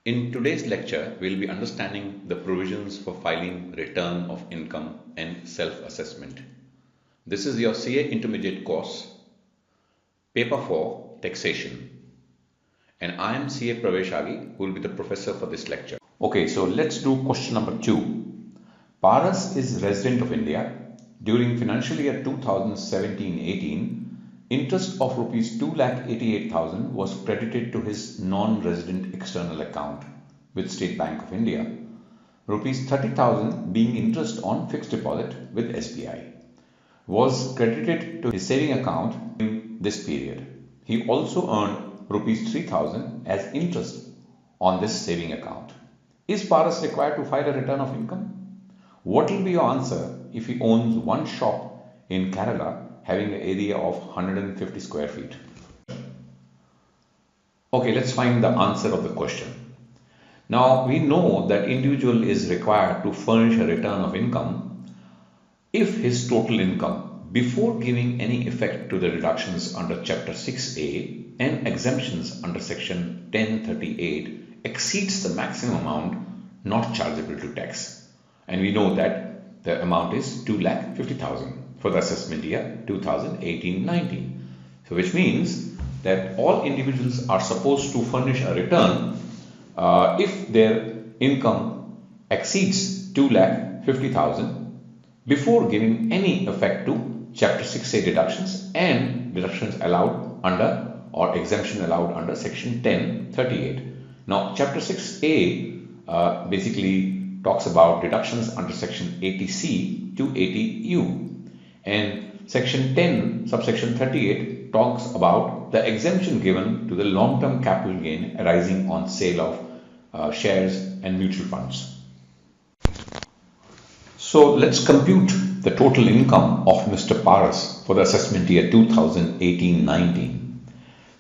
In today's lecture, we'll be understanding the provisions for filing return of income and self-assessment. This is your CA Intermediate course, Paper 4, Taxation. And I am CA Pravesh Agi, who will be the professor for this lecture. Okay, so let's do question number 2. Paras is resident of India. During financial year 2017-18, interest of rupees 2,88,000 was credited to his non-resident external account with State Bank of India. Rupees 30,000 being interest on fixed deposit with SBI was credited to his saving account in this period. He also earned rupees 3,000 as interest on this saving account. Is Paras required to file a return of income? What will be your answer if he owns one shop in Kerala having an area of 150 square feet? Okay, let's find the answer of the question. Now, we know that individual is required to furnish a return of income if his total income, before giving any effect to the reductions under Chapter 6A and exemptions under Section 1038, exceeds the maximum amount not chargeable to tax. And we know that the amount is 2,50,000 for the assessment year 2018-19. So which means that all individuals are supposed to furnish a return if their income exceeds 2,50,000 before giving any effect to Chapter 6A deductions and deductions allowed under or exemption allowed under Section 1038. Now, Chapter 6A basically talks about deductions under Section 80C to 80U. And Section 10, subsection 38 talks about the exemption given to the long-term capital gain arising on sale of shares and mutual funds. So let's compute the total income of Mr. Paras for the assessment year 2018-19.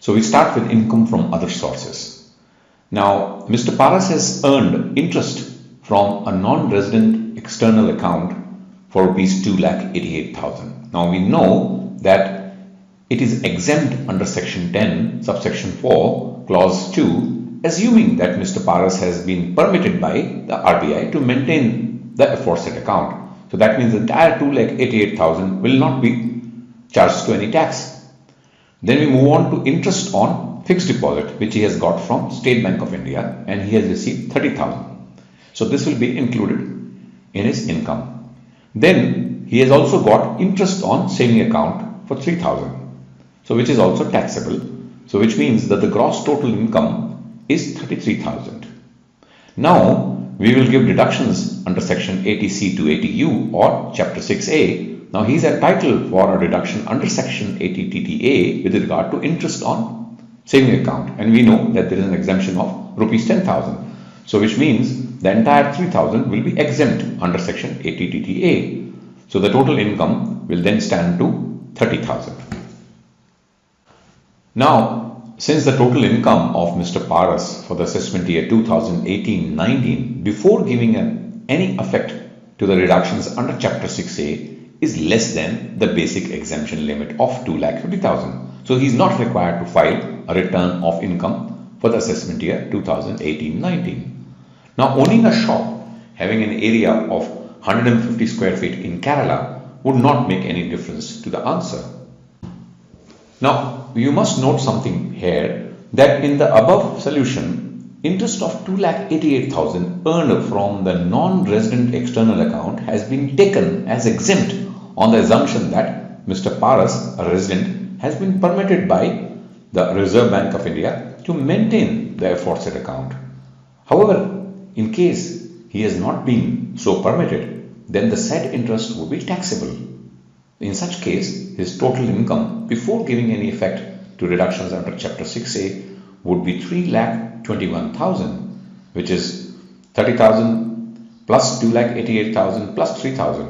So we start with income from other sources. Now, Mr. Paras has earned interest from a non-resident external account for rupees 2,88,000. Now we know that it is exempt under Section 10, subsection 4, clause 2, assuming that Mr. Paras has been permitted by the RBI to maintain the aforesaid account. So that means the entire 2,88,000 will not be charged to any tax. Then we move on to interest on fixed deposit, which he has got from State Bank of India, and he has received 30,000. So this will be included in his income. Then he has also got interest on saving account for 3,000. So which is also taxable. So which means that the gross total income is 33,000. Now we will give deductions under Section 80C to 80U or Chapter 6A. Now he is entitled for a reduction under Section 80TTA with regard to interest on saving account. And we know that there is an exemption of rupees 10,000. So which means the entire 3,000 will be exempt under Section 80TTA. So the total income will then stand to 30,000. Now, since the total income of Mr. Paras for the assessment year 2018-19 before giving any effect to the reductions under Chapter 6A is less than the basic exemption limit of 2,50,000. So he is not required to file a return of income for the assessment year 2018-19. Now, owning a shop having an area of 150 square feet in Kerala would not make any difference to the answer. Now, you must note something here that in the above solution, interest of 2,88,000 earned from the non-resident external account has been taken as exempt on the assumption that Mr. Paras, a resident, has been permitted by the Reserve Bank of India to maintain the aforesaid account. However, in case he has not been so permitted, then the said interest would be taxable. In such case, his total income before giving any effect to reductions under Chapter 6A would be 3,21,000, which is 30,000 plus 2,88,000 plus 3,000,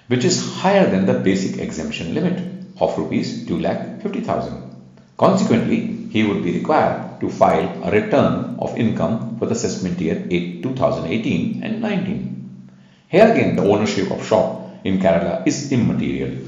which is higher than the basic exemption limit of rupees 2,50,000. Consequently, he would be required to file a return of income for the assessment year 2018 and 19. Here again, the ownership of shop in Kerala is immaterial.